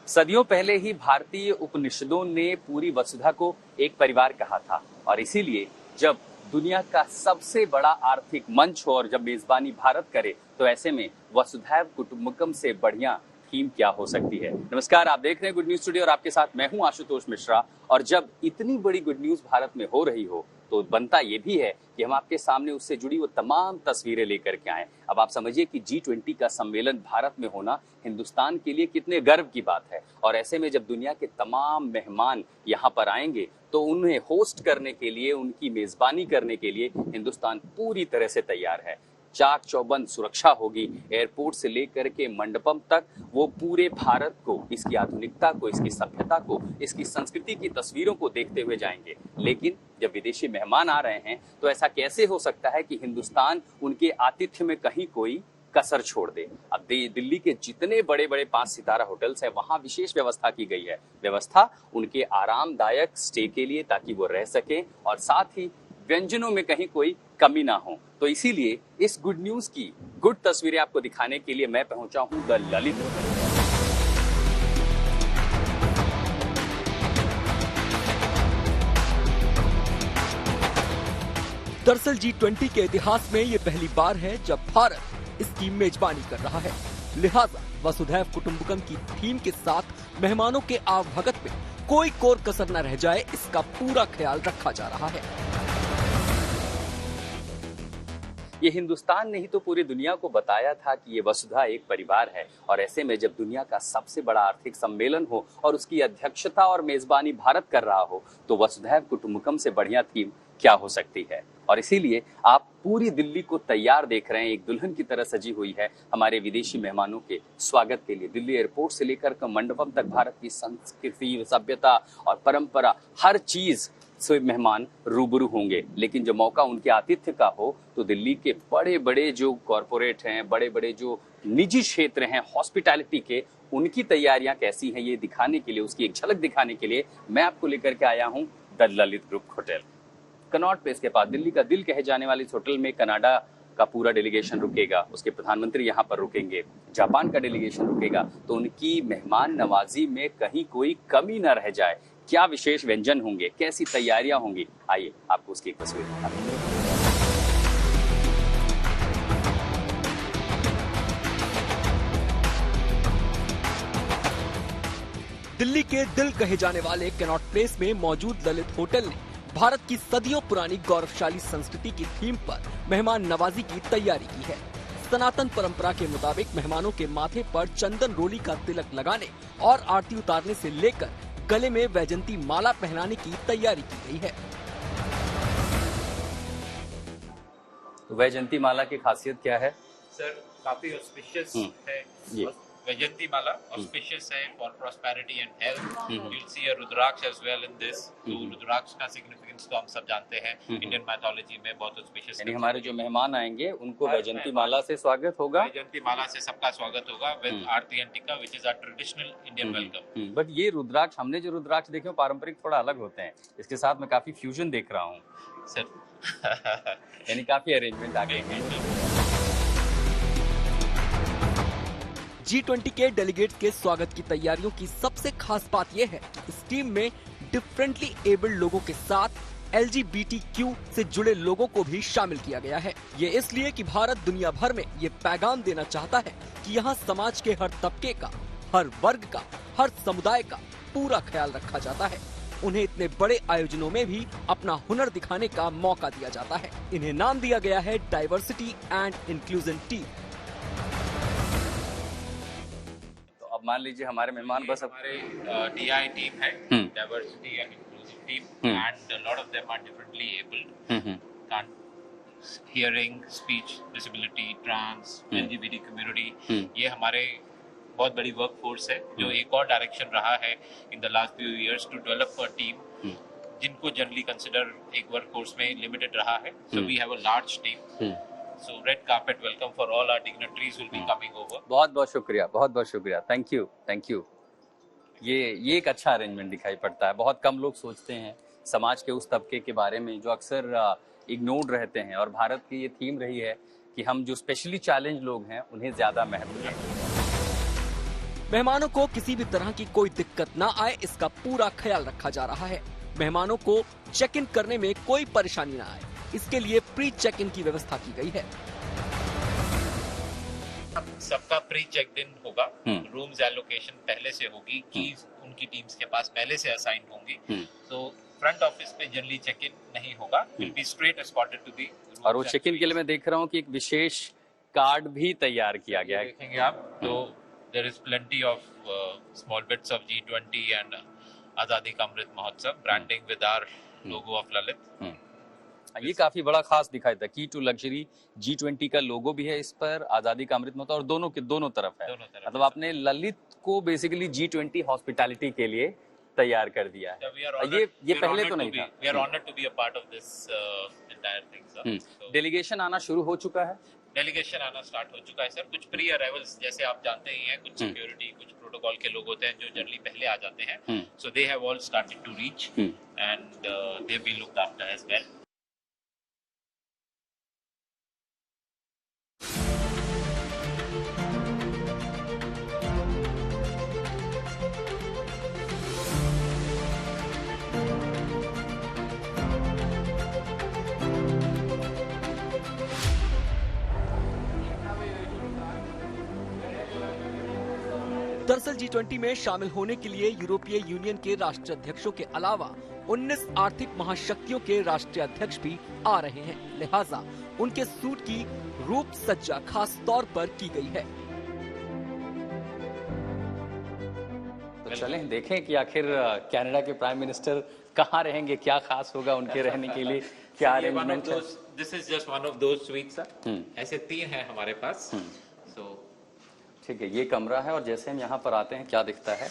सदियों पहले ही भारतीय उपनिषदों ने पूरी वसुधा को एक परिवार कहा था और इसीलिए जब दुनिया का सबसे बड़ा आर्थिक मंच हो और जब मेजबानी भारत करे तो ऐसे में वसुधैव कुटुंबकम से बढ़िया थीम क्या हो सकती है। नमस्कार, आप देख रहे हैं गुड न्यूज स्टूडियो और आपके साथ मैं हूं आशुतोष मिश्रा। और जब इतनी बड़ी गुड न्यूज भारत में हो रही हो तो बनता यह भी है कि हम आपके सामने उससे जुड़ी वो तमाम तस्वीरें लेकर के आए। अब आप समझिए कि G20 का सम्मेलन भारत में होना हिंदुस्तान के लिए कितने गर्व की बात है। और ऐसे में जब दुनिया के तमाम मेहमान यहाँ पर आएंगे तो उन्हें होस्ट करने के लिए, उनकी मेजबानी करने के लिए हिंदुस्तान पूरी तरह से तैयार है। चाक चौबंद सुरक्षा होगी, एयरपोर्ट से लेकर के मंडपम तक वो पूरे भारत को, इसकी आधुनिकता को, इसकी सभ्यता को, इसकी संस्कृति की तस्वीरों को देखते हुए जाएंगे। लेकिन जब विदेशी मेहमान आ रहे हैं तो ऐसा कैसे हो सकता है कि हिंदुस्तान उनके आतिथ्य में कहीं कोई कसर छोड़ दे। अब दिल्ली के जितने बड़े बड़े 5 सितारा होटल्स हैं वहां विशेष व्यवस्था की गई है। व्यवस्था उनके आरामदायक स्टे के लिए, ताकि वो रह सकें और साथ ही व्यंजनों में कहीं कोई कमी ना हो। तो इसीलिए इस गुड न्यूज की गुड तस्वीरें आपको दिखाने के लिए मैं पहुंचा हूं द ललित। दरअसल G20 के इतिहास में ये पहली बार है जब भारत इसकी मेजबानी कर रहा है। लिहाजा वसुधैव कुटुंबकम की थीम के साथ मेहमानों के आवभगत में कोई कोर कसर न रह जाए, इसका पूरा ख्याल रखा जा रहा है। ये हिंदुस्तान ने ही तो पूरी दुनिया को बताया था कि ये वसुधा एक परिवार है। और ऐसे में जब दुनिया का सबसे बड़ा आर्थिक सम्मेलन हो और उसकी अध्यक्षता और मेजबानी भारत कर रहा हो तो वसुधैव कुटुंबकम से बढ़िया थीम क्या हो सकती है। और इसीलिए आप पूरी दिल्ली को तैयार देख रहे हैं, एक दुल्हन की तरह सजी हुई है हमारे विदेशी मेहमानों के स्वागत के लिए। दिल्ली एयरपोर्ट से लेकर मंडपम तक भारत की संस्कृति, सभ्यता और परंपरा, हर चीज से मेहमान रूबरू होंगे। लेकिन जो मौका उनके आतिथ्य का हो तो दिल्ली के बड़े बड़े जो कॉरपोरेट हैं, बड़े बड़े जो निजी क्षेत्र हैं हॉस्पिटैलिटी के, उनकी तैयारियां कैसी हैं ये दिखाने के लिए, उसकी एक झलक दिखाने के लिए मैं आपको लेकर के आया हूं the Lalit group hotel, Connaught place के पास। दिल्ली का दिल कहे जाने वाले इस होटल में कनाडा का पूरा डेलीगेशन रुकेगा, उसके प्रधानमंत्री यहाँ पर रुकेंगे, जापान का डेलीगेशन रुकेगा। तो उनकी मेहमान नवाजी में कहीं कोई कमी न रह जाए। क्या विशेष व्यंजन होंगे, कैसी तैयारियां होंगी, आइए आपको उसकी एक तस्वीर दिखाते हैं। दिल्ली के दिल कहे जाने वाले कनॉट प्लेस में मौजूद ललित होटल ने भारत की सदियों पुरानी गौरवशाली संस्कृति की थीम पर मेहमान नवाजी की तैयारी की है। सनातन परंपरा के मुताबिक मेहमानों के माथे पर चंदन रोली का तिलक लगाने और आरती उतारने से लेकर गले में वैजंती माला पहनाने की तैयारी की गई है। वैजंती माला की खासियत क्या है सर? काफी ऑस्पिशियस है वैजयंती माला। ऑस्पिशियस है for prosperity and health. You will see a rudraksha as well in this. तो रुद्राक्ष का सिग्निफिकेंस तो हम सब जानते हैं, इंडियन मैथोलॉजी में बहुत ऑस्पिशियस। यानी हमारे जो मेहमान आएंगे उनको वैजयंती माला से स्वागत होगा। वैजयंती माला से सबका स्वागत होगा with aarti and tikka, which is our traditional Indian welcome. But ये रुद्राक्ष, हमने जो रुद्राक्ष देखे वो पारंपरिक थोड़ा अलग होते हैं, इसके साथ मैं काफी फ्यूजन देख रहा हूँ सर। यानी काफी अरेंजमेंट आ गए हैं। G20 के डेलीगेट्स के स्वागत की तैयारियों की सबसे खास बात यह है कि इस टीम में डिफरेंटली एबल्ड लोगों के साथ LGBTQ से जुड़े लोगों को भी शामिल किया गया है। ये इसलिए कि भारत दुनिया भर में ये पैगाम देना चाहता है कि यहाँ समाज के हर तबके का, हर वर्ग का, हर समुदाय का पूरा ख्याल रखा जाता है। उन्हें इतने बड़े आयोजनों में भी अपना हुनर दिखाने का मौका दिया जाता है। इन्हें नाम दिया गया है डाइवर्सिटी एंड इंक्लूजन टीम। अब मान लीजिए हमारे मेहमान बस हमारे DI टीम है, diversity and inclusive team, and a lot of them are differently abled, hearing, speech disability, trans, LGBT community. ये हमारे बहुत बड़ी वर्क फोर्स है जो एक और डायरेक्शन रहा है in the last few years to develop a team जिनको जनरली कंसिडर एक वर्क फोर्स में लिमिटेड रहा है। So we have a large team. So red carpet welcome for all our dignitaries will be coming over. बहुत बहुत शुक्रिया, बहुत बहुत शुक्रिया, थैंक यू, थैंक यू। ये एक अच्छा अरेंजमेंट दिखाई पड़ता है। बहुत कम लोग सोचते हैं समाज के उस तबके के बारे में जो अक्सर इग्नोर्ड रहते हैं, और भारत की ये थीम रही है कि हम जो स्पेशली चैलेंज लोग हैं उन्हें ज्यादा महत्व दें। मेहमानों को किसी भी तरह की कोई दिक्कत न आए, इसका पूरा ख्याल रखा जा रहा है। मेहमानों को चेक इन करने में कोई परेशानी न आए, इसके लिए प्री चेक इन की व्यवस्था की गई है। सबका प्री चेक इन होगा, रूम्स एलोकेशन पहले से होगी, कीज उनकी टीम्स के पास पहले से असाइन होंगी, तो फ्रंट ऑफिस पे जनरली चेक इन नहीं होगा, will be straight escorted to the. और वो चेक इन के लिए मैं देख रहा हूँ कि एक विशेष कार्ड भी तैयार किया गया है। देखेंगे आप तो there is plenty of small bits of G20 and Azadi ka Amrit Mahotsav, branding with our logo of Lalit. ये काफी बड़ा खास दिखाई देता है। की टू लग्जरी G20 का लोगो भी है इस पर, आजादी का अमृत महोत्सव, और दोनों तरफ है। मतलब आपने ललित को बेसिकली G20 हॉस्पिटैलिटी के लिए तैयार कर दिया है। ये पहले तो नहीं था। We are honoured to be a part of this entire thing sir. Delegation आना शुरू हो चुका है? डेलीगेशन आना स्टार्ट हो चुका है सर। कुछ प्री अराइवल्स जैसे आप जानते ही हैं, कुछ सिक्योरिटी, कुछ प्रोटोकॉल के लोग होते हैं जो जनरली पहले आ जाते हैं, so they have all started to reach and they be looked after as well. दरअसल G20 में शामिल होने के लिए यूरोपीय यूनियन के राष्ट्राध्यक्षों के अलावा 19 आर्थिक महाशक्तियों के राष्ट्रीय अध्यक्ष भी आ रहे हैं, लिहाजा उनके सूट की रूप सज्जा खास तौर पर की गई है। तो चलें देखें कि आखिर कनाडा के प्राइम मिनिस्टर कहाँ रहेंगे, क्या खास होगा उनके रहने के लिए, क्या अरेंजमेंट है। This is just one of those sweets sir. ऐसे 3 हैं हमारे पास। ठीक है, ये कमरा है और जैसे हम यहाँ पर आते हैं क्या दिखता है,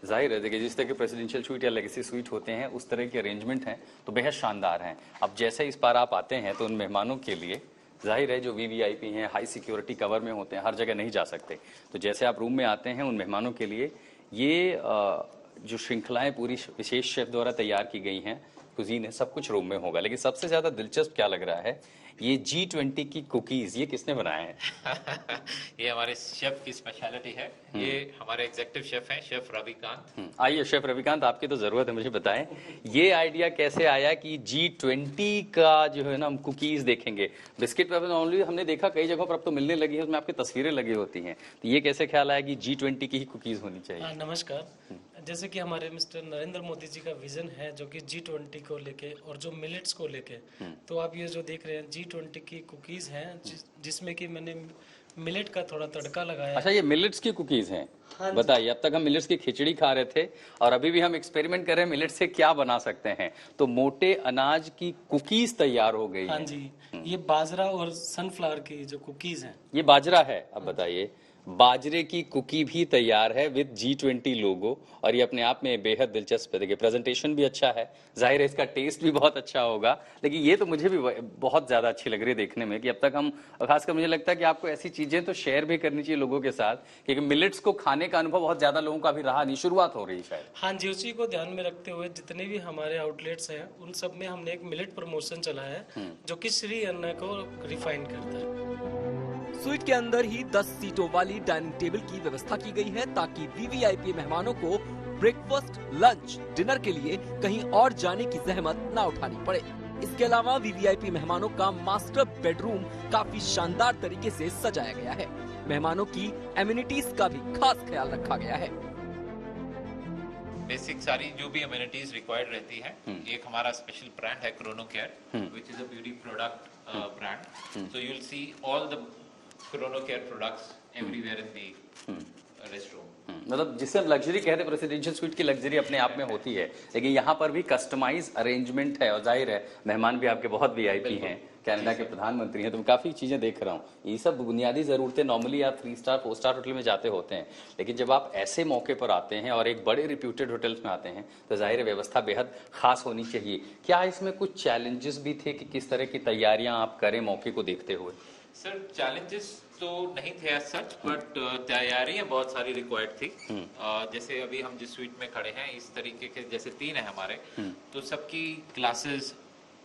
जाहिर है देखिए जिस तरह के प्रेसिडेंशियल स्वीट या लेगेसी स्वीट होते हैं उस तरह के अरेंजमेंट हैं तो बेहद शानदार हैं। अब जैसे इस बार आप आते हैं तो उन मेहमानों के लिए जाहिर है जो VVIP हैं, हाई सिक्योरिटी कवर में होते हैं, हर जगह नहीं जा सकते, तो जैसे आप रूम में आते हैं उन मेहमानों के लिए ये जो श्रृंखलाएं पूरी विशेष शेफ द्वारा तैयार की गई हैं, कुजीन है, सब कुछ रूम में होगा। लेकिन सबसे ज्यादा दिलचस्प क्या लग रहा है, ये G20 की कुकीज, ये किसने बनाए हैं? ये हमारे शेफ की स्पेशलिटी है। ये हमारे एग्जीक्यूटिव शेफ हैं, शेफ रविकांत। आइए शेफ रविकांत, आपकी तो जरूरत है, मुझे बताएं ये आइडिया कैसे आया कि G20 का जो है ना हम कुकीज देखेंगे। बिस्किट पर ऑनली हमने देखा कई जगहों पर, अब तो मिलने लगी है, उसमें आपकी तस्वीरें लगी होती हैं, तो ये कैसे ख्याल आया कि G20 की ही कुकीज होनी चाहिए? नमस्कार। जैसे कि हमारे मिस्टर नरेंद्र मोदी जी का विजन है जो कि G20 को लेके और जो मिलेट्स को लेके, तो आप ये जो देख रहे हैं G20 की कुकीज हैं जिसमें कि मैंने मिलेट का थोड़ा तड़का लगाया। अच्छा, ये मिलेट्स की कुकीज हैं? हाँ, बताइए। अब तक हम मिलेट्स की खिचड़ी खा रहे थे और अभी भी हम एक्सपेरिमेंट कर रहे हैं मिलेट से क्या बना सकते हैं, तो मोटे अनाज की कुकीज तैयार हो गई। हाँ जी, ये बाजरा और सनफ्लावर की जो कुकीज हैं। ये बाजरा है। अब बताइए, बाजरे की कुकी भी तैयार है विद G20 लोगो, और ये अपने आप में बेहद दिलचस्प है। देखिए प्रेजेंटेशन भी अच्छा है, जाहिर है इसका टेस्ट भी बहुत अच्छा होगा, लेकिन ये तो मुझे भी बहुत ज्यादा अच्छी लग रही है देखने में कि अब तक हम, खासकर मुझे लगता है कि आपको ऐसी चीजें तो शेयर भी करनी चाहिए लोगों के साथ, क्योंकि मिलेट्स को खाने का अनुभव बहुत ज्यादा लोगों का भी रहा नहीं, शुरुआत हो रही है शायद। हाँ जी, उसी को ध्यान में रखते हुए जितने भी हमारे आउटलेट्स हैं उन सब में हमने एक मिलेट प्रमोशन चलाया है जो कि श्री अन्न को रिफाइन करता है। स्वीट के अंदर ही 10 सीटों वाली डाइनिंग टेबल की व्यवस्था की गई है ताकि VVIP मेहमानों को ब्रेकफास्ट, लंच, डिनर के लिए कहीं और जाने की जहमत ना उठानी पड़े। इसके अलावा VVIP मेहमानों का मास्टर बेडरूम काफी शानदार तरीके से सजाया गया है। मेहमानों की एमिनिटीज का भी खास ख्याल रखा गया है। बेसिक सारी जो भी अम्यूनिटीज रिक्वायर्ड रहती है। एक हमारा स्पेशल ब्रांड है Chrono care, which is a beauty product brand, so you will see all the Chrono care products everywhere in the restroom. मतलब जिसे हम लग्जरी कहते हैं, प्रेसिडेंशियल स्वीट की लग्जरी अपने आप में होती है, लेकिन यहाँ पर भी कस्टमाइज अरेंजमेंट है और जाहिर है मेहमान भी आपके बहुत VIP हैं, कनाडा के प्रधानमंत्री हैं, तो मैं काफी चीजें देख रहा हूँ। ये सब बुनियादी जरूरतें नॉर्मली आप 3 स्टार 4 स्टार होटल में जाते होते हैं, लेकिन जब आप ऐसे मौके पर आते हैं और एक बड़े रिप्यूटेड होटल्स में आते हैं तो जाहिर है व्यवस्था बेहद खास होनी चाहिए। क्या इसमें कुछ चैलेंजेस भी थे कि किस तरह की तैयारियां आप करें मौके को देखते हुए? सर चैलेंजेस तो नहीं थे एज सच, बट तैयारियां बहुत सारी रिक्वायर्ड थी। जैसे अभी हम जिस स्वीट में खड़े हैं इस तरीके के जैसे 3 है हमारे, तो सबकी क्लासेस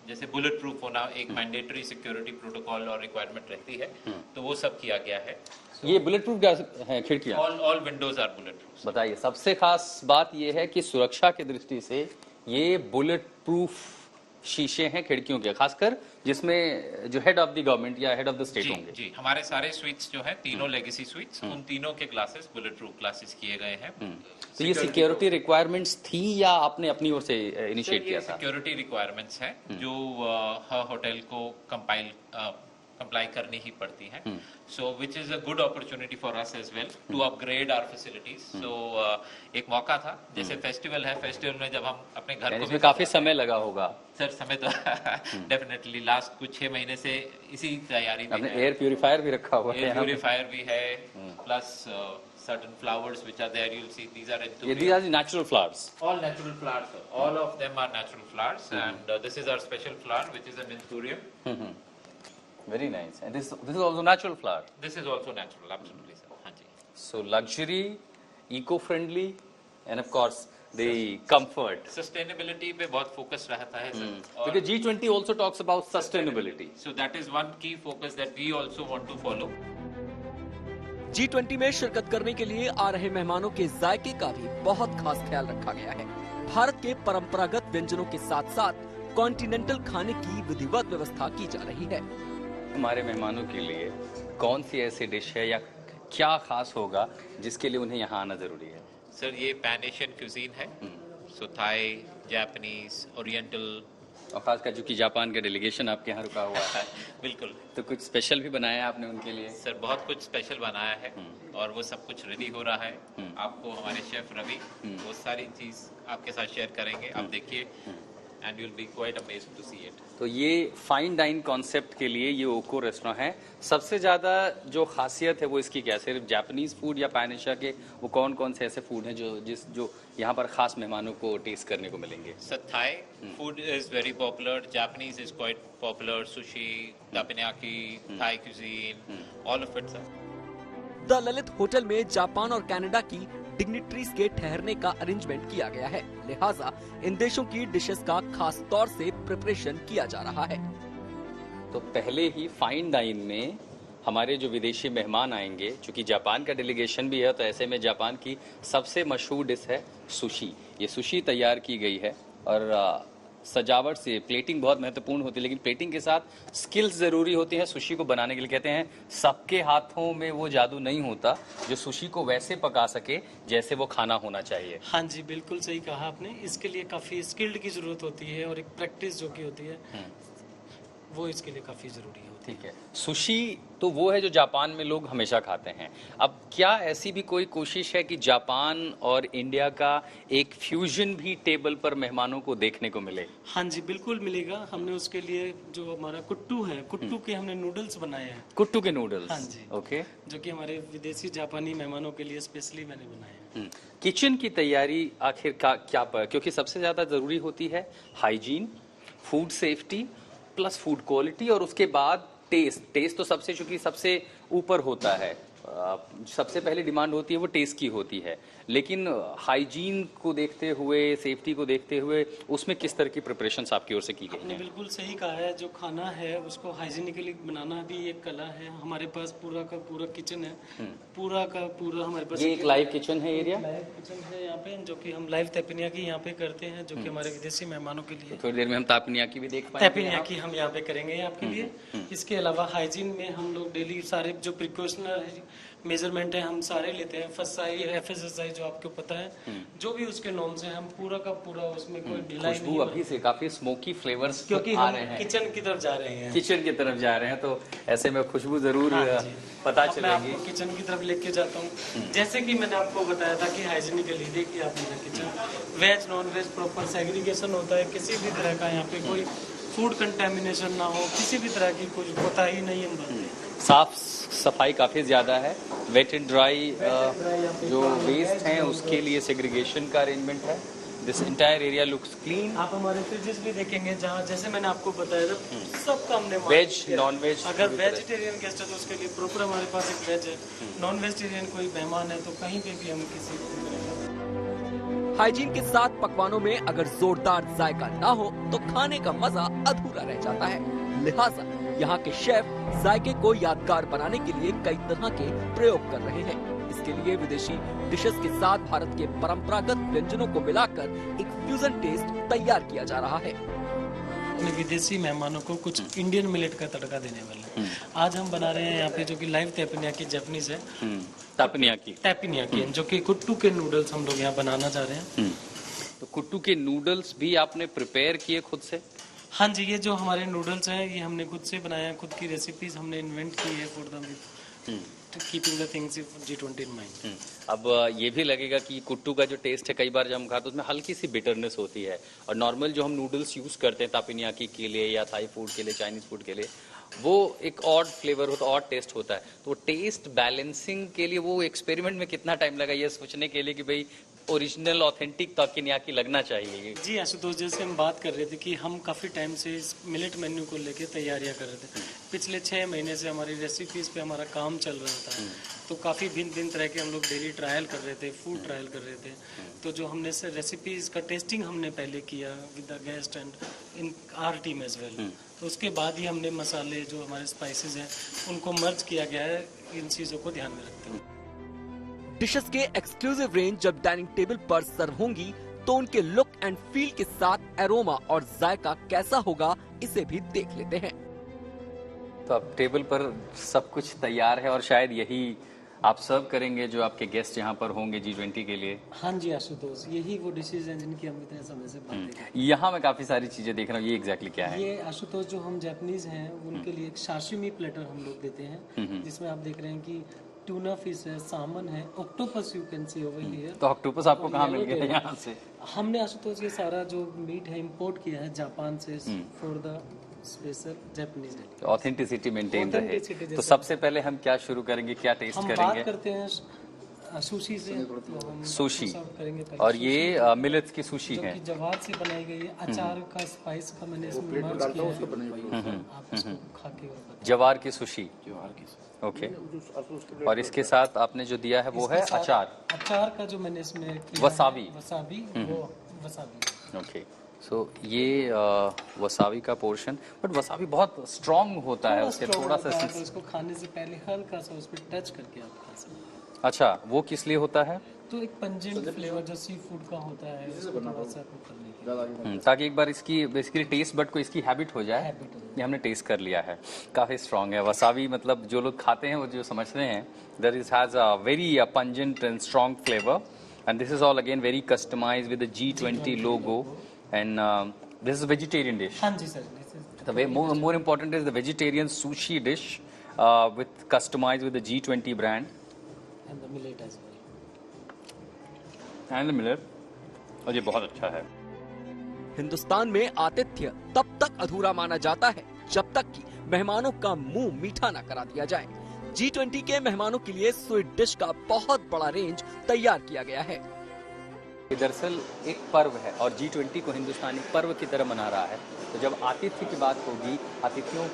जैसे बुलेट प्रूफ होना एक मैंडेटरी सिक्योरिटी प्रोटोकॉल और रिक्वायरमेंट रहती है, तो वो सब किया गया है। ये बुलेट प्रूफ है खिड़कियां? All windows are bulletproof. बताइए, सबसे खास बात ये है कि सुरक्षा की दृष्टि से ये बुलेट प्रूफ शीशे हैं खिड़कियों के, खासकर जिसमें जो हेड ऑफ द गवर्नमेंट या हेड ऑफ द स्टेट होंगे। जी, हमारे सारे स्वीट्स जो है तीनों लेगेसी स्वीट्स, उन तीनों के ग्लासेस बुलेट प्रूफ ग्लासेस किए गए हैं। तो ये सिक्योरिटी रिक्वायरमेंट्स थी या आपने अपनी ओर से इनिशिएट किया था? सिक्योरिटी रिक्वायरमेंट्स है जो हर होटल को कंप्लाई करनी ही पड़ती है। So which is a good opportunity for us as well to upgrade our facilities. So एक मौका था, जैसे फेस्टिवल है, फेस्टिवल में जब हम अपने घर को, इसमें काफी समय लगा होगा सर। समय तो डेफिनेटली लास्ट कुछ 6 महीने से इसी तैयारी में। एयर प्यूरिफायर भी रखा हुआ है, एयर प्यूरिफायर भी है, plus certain flowers which are there, you'll see these are these are the natural flowers. All natural flowers, sir. All of them are natural flowers, and this is our special flower, which is an anthurium. Very nice. And this is also natural flower. This is also natural, absolutely, sir. हाँ जी. So luxury, eco-friendly, and of course the comfort. Sustainability पे बहुत focus रहता है, sir. Because G20 also talks about sustainability. So that is one key focus that we also want to follow. G20 में शिरकत करने के लिए आ रहे मेहमानों के जायके का भी बहुत खास ख्याल रखा गया है। भारत के परंपरागत व्यंजनों के साथ साथ कॉन्टिनेंटल खाने की विधिवत व्यवस्था की जा रही है। हमारे मेहमानों के लिए कौन सी ऐसी डिश है या क्या खास होगा जिसके लिए उन्हें यहाँ आना जरूरी है? सर, ये पैन एशियन क्यूजीन है, सो थाई, जापानीज, ओरिएंटल, और खासकर जो कि जापान का डेलीगेशन आपके यहाँ रुका हुआ है। बिल्कुल। तो कुछ स्पेशल भी बनाया है आपने उनके लिए? सर, बहुत कुछ स्पेशल बनाया है और वो सब कुछ रेडी हो रहा है। आपको हमारे शेफ रवि वो सारी चीज आपके साथ शेयर करेंगे, आप देखिए, and you'll be quite amazed to see it. तो ये फाइन डाइन कॉन्सेप्ट के लिए ये ओको रेस्टोरेंट है। सबसे ज्यादा जो खासियत है वो इसकी क्या, सिर्फ जापानीज फूड या पैन एशिया के वो कौन कौन से ऐसे फूड हैं जो यहाँ पर खास मेहमानों को टेस्ट करने को मिलेंगे? Sir, Thai food is very popular, Japanese is quite popular, sushi, teppanyaki, Thai cuisine, all of it, sir. The Lalit hotel में जापान और कनाडा की डिग्निटरीज के ठहरने का अरेंजमेंट किया गया है, लिहाजा इन देशों की डिशेस का खास तौर से प्रिपरेशन किया जा रहा है। तो पहले ही फाइन डाइन में हमारे जो विदेशी मेहमान आएंगे, चूंकि जापान का डेलीगेशन भी है, तो ऐसे में जापान की सबसे मशहूर डिश है सुशी। ये सुशी तैयार की गई है और सजावट से प्लेटिंग बहुत महत्वपूर्ण होती है, लेकिन प्लेटिंग के साथ स्किल्स जरूरी होती है सुशी को बनाने के लिए। कहते हैं सबके हाथों में वो जादू नहीं होता जो सुशी को वैसे पका सके जैसे वो खाना होना चाहिए। हाँ जी, बिल्कुल सही कहा आपने। इसके लिए काफी स्किल्ड की जरूरत होती है और एक प्रैक्टिस जो की होती है वो इसके लिए काफी जरूरी है। ठीक है, सुशी तो वो है जो जापान में लोग हमेशा खाते हैं। अब क्या ऐसी भी कोई कोशिश है कि जापान और इंडिया का एक फ्यूजन भी टेबल पर मेहमानों को देखने को मिले? हाँ जी, बिल्कुल मिलेगा। हमने उसके लिए जो हमारा कुट्टू है, कुट्टू के हमने नूडल्स बनाए हैं। कुट्टू के नूडल्स? हाँ जी, ओके। जो कि हमारे विदेशी जापानी मेहमानों के लिए स्पेशली मैंने बनाए हैं। किचन की तैयारी आखिर क्या पर, क्योंकि सबसे ज्यादा जरूरी होती है hygiene, food safety plus food quality, और उसके बाद टेस्ट तो सबसे, चूंकि सबसे ऊपर होता है, सबसे पहले डिमांड होती है वो टेस्ट की होती है, लेकिन हाइजीन को देखते हुए, सेफ्टी को देखते हुए उसमें किस तरह की प्रिपरेशंस आपकी ओर से की गई आपने हैं? बिल्कुल सही कहा है। जो खाना है उसको हाइजीनिकली बनाना भी एक कला है। हमारे पास पूरा का पूरा किचन है, पूरा का पूरा हमारे पास। ये एक लाइव किचन है एरिया? लाइव किचन है यहाँ पे, जो कि हम लाइव तापेनियाकी यहाँ पे करते हैं, जो कि हमारे विदेशी मेहमानों के लिए। थोड़ी देर में हम तापेनियाकी भी देख पाएंगे। तापेनियाकी हम यहाँ पे करेंगे आपके लिए। इसके अलावा हाइजीन में हम लोग डेली सारे जो प्रिकॉशनरी मेजरमेंट है हम सारे लेते हैं। FSSAI, FSSAI जो आपको पता है, जो भी उसके नॉर्म्स हैं, हम पूरा का पूरा उसमें कोई ढिलाई नहीं। खुशबू अभी से काफी स्मोकी फ्लेवर्स क्योंकि आ हम रहे हैं, किचन की तरफ जा रहे हैं। किचन की तरफ जा रहे हैं, तो ऐसे में खुशबू जरूर पता अब मैं चलेगी। आपको किचन की तरफ लेके जाता हूँ। जैसे कि मैंने आपको बताया था कि हाइजीनिकली देखिए आप मेरा kitchen, veg non veg proper segregation होता है। किसी भी तरह का यहाँ पे कोई फूड कंटेमिनेशन ना हो, किसी भी तरह की कुछ होता ही नहीं है। साफ सफाई काफी ज्यादा है। वेट एंड ड्राई जो वेस्ट हैं उसके लिए सेग्रीगेशन का अरेंजमेंट है। This entire area looks clean. आप हमारे फ्रिजेस भी देखेंगे, जहाँ जैसे मैंने आपको बताया था सबका हमने वेज नॉन वेज, अगर वेजिटेरियन गेस्ट है तो उसके लिए प्रॉपर हमारे पास एक वेज है। नॉन वेजिटेरियन कोई मेहमान है तो कहीं पे भी हम किसी को। हाइजीन के साथ पकवानों में अगर जोरदार जायका ना हो तो खाने का मजा अधूरा रह जाता है, लिहाजा यहाँ के शेफ जायके को यादगार बनाने के लिए कई तरह के प्रयोग कर रहे हैं। इसके लिए विदेशी डिशेस के साथ भारत के परंपरागत व्यंजनों को मिलाकर एक फ्यूजन टेस्ट तैयार किया जा रहा है। अपने विदेशी मेहमानों को कुछ इंडियन मिलेट का तड़का देने वाले हैं। आज हम बना रहे हैं यहाँ पे जो कि लाइव तेपनियाकी जापानीज है, टैपिनियाकी जो कि कुट्टू के नूडल्स हम लोग यहाँ बनाना चाह रहे हैं। तो कुट्टू के नूडल्स भी आपने प्रिपेयर किए खुद से? हाँ जी, ये जो हमारे नूडल्स हैं ये हमने खुद से बनाया है, खुद की रेसिपीज हमने इन्वेंट की है for the keeping the things G20 in mind. अब ये भी लगेगा कि कुट्टू का जो टेस्ट है कई बार जब हम खाते हैं उसमें हल्की सी बिटरनेस होती है, और नॉर्मल जो हम नूडल्स यूज करते हैं तापिनियाकी के लिए या थाई फूड के लिए, चाइनीज फूड के लिए, वो एक ऑड फ्लेवर होता है, ऑड टेस्ट होता है। तो टेस्ट बैलेंसिंग के लिए वो एक्सपेरिमेंट में कितना टाइम लगा ये सोचने के लिए कि भाई ओरिजिनल ऑथेंटिक तापिनियाकी लगना चाहिए? जी आशुतोष, जैसे हम बात कर रहे थे कि हम काफ़ी टाइम से इस मिलेट मेन्यू को लेके तैयारियां कर रहे थे। पिछले 6 महीने से हमारी रेसिपीज़ पे हमारा काम चल रहा था, तो काफ़ी भिन्न तरह के हम लोग डेली ट्रायल कर रहे थे, फूड ट्रायल कर रहे थे। तो जो हमने से रेसिपीज़ का टेस्टिंग हमने पहले किया with the guest and in our team as well. तो उसके बाद ही हमने मसाले जो हमारे स्पाइसेस हैं उनको मर्ज किया गया है, इन चीज़ों को ध्यान में रखते हैं। डिशेस के एक्सक्लूसिव रेंज जब डाइनिंग टेबल पर सर्व होंगी तो उनके लुक एंड फील के साथ एरोमा और जायका कैसा होगा इसे भी देख लेते हैं। तो अब टेबल पर सब कुछ तैयार है और शायद यही आप सर्व करेंगे जो आपके गेस्ट यहाँ पर होंगे G20 के लिए। हाँ जी आशुतोष, यही वो डिशेज हैं जिनकी हम इतने समय से बातें कर रहे हैं। यहाँ मैं काफी सारी चीजें देख रहा हूँ, ये एग्जैक्टली क्या है? ये आशुतोष जो हम जापानीज हैं उनके लिए एक साशिमी प्लेटर हम लोग देते हैं, जिसमें आप देख रहे हैं कि ट्यूना फिश है, सामन है, octopus you can see over here. तो ऑक्टोपस आपको कहाँ मिल गया यहाँ से? हमने आशुतोष ये सारा जो मीट है इंपोर्ट किया है जापान से for the special Japanese. Authenticity maintain रहे। तो सबसे पहले हम क्या शुरू करेंगे, क्या टेस्ट करेंगे? हम बात करते हैं सुशी से, तो हम सुशी करेंगे। और ये मिलेट्स की सुशी है, जवार से बनाई गई है। अचार का स्पाइस का मैंने इसमें मर्ज किया है। आप इसको खा के जवार की सुशी, ओके। और इसके साथ आपने जो दिया है वो है अचार। अचार का जो मैंने इसमें वसाबी, वो वसाबी, ओके। सो ये वसाबी का पोर्शन, बट वसाबी बहुत स्ट्रॉन्ग होता है, उसके थोड़ा सा तो इसको खाने से पहले हल्का सा उस पर टच करके आप खा सकते हैं। अच्छा, वो किस लिए होता है? तो एक पंजेंट फ्लेवर जो सी फूड का होता है ताकि एक बार इसकी बेसिकली टेस्ट बट को इसकी हैबिट हो जाए। ये हमने टेस्ट कर लिया है, काफी स्ट्रॉन्ग है वसाबी। मतलब जो लोग खाते हैं वो जो समझते हैं that is has a very pungent and strong flavour, and this is all again very customised with the G20 logo, and this is vegetarian dish. हाँ जी sir, the more important is the vegetarian sushi dish with customized with the G20 brand and the millet as well. and the millet, और ये बहुत अच्छा है। हिंदुस्तान में आतिथ्य तब तक अधूरा माना जाता है जब तक कि मेहमानों का मुंह मीठा ना करा दिया जाए। G20 के मेहमानों के लिए स्वीट डिश का बहुत बड़ा रेंज तैयार किया गया है। दरअसल एक पर्व है और G20 को हिंदुस्तानी पर्व की तरह मना रहा है। तो जब आतिथ्य की बात होगी, अतिथियों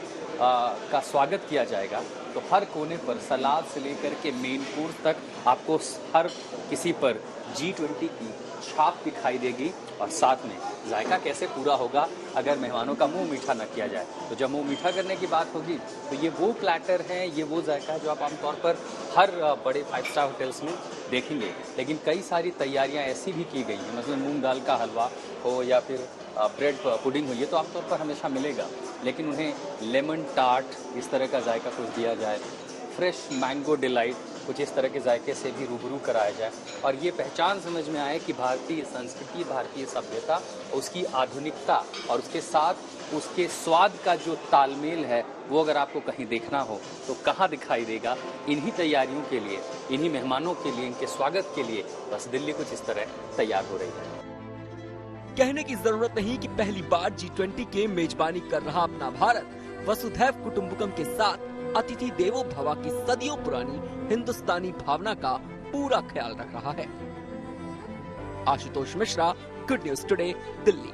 का स्वागत किया जाएगा, तो हर कोने पर सलाद से लेकर के मेन कोर्स तक आपको हर किसी पर G20 की छाप दिखाई देगी, और साथ में जायका कैसे पूरा होगा अगर मेहमानों का मुंह मीठा न किया जाए। तो जब मुंह मीठा करने की बात होगी तो ये वो प्लेटर है, ये वो जायका है जो आप आमतौर पर हर बड़े 5 स्टार होटल्स में देखेंगे। लेकिन कई सारी तैयारियां ऐसी भी की गई हैं, मतलब मूंग दाल का हलवा हो या फिर ब्रेड पुडिंग हो, ये तो आमतौर पर हमेशा मिलेगा, लेकिन उन्हें लेमन टार्ट इस तरह का जायका कुछ दिया जाए, फ्रेश मैंगो डिलाइट कुछ इस तरह के जायके से भी रूबरू कराया जाए, और ये पहचान समझ में आए कि भारतीय संस्कृति, भारतीय सभ्यता, उसकी आधुनिकता और उसके साथ उसके स्वाद का जो तालमेल है वो अगर आपको कहीं देखना हो तो कहाँ दिखाई देगा? इन्हीं तैयारियों के लिए, इन्हीं मेहमानों के लिए, इनके स्वागत के लिए बस दिल्ली कुछ इस तरह तैयार हो रही है। कहने की जरूरत नहीं कि पहली बार G20 के मेजबानी कर रहा अपना भारत वसुधैव कुटुंबकम के साथ अतिथि देवो भव की सदियों पुरानी हिंदुस्तानी भावना का पूरा ख्याल रख रहा है। Ashutosh Mishra, good news today, Delhi.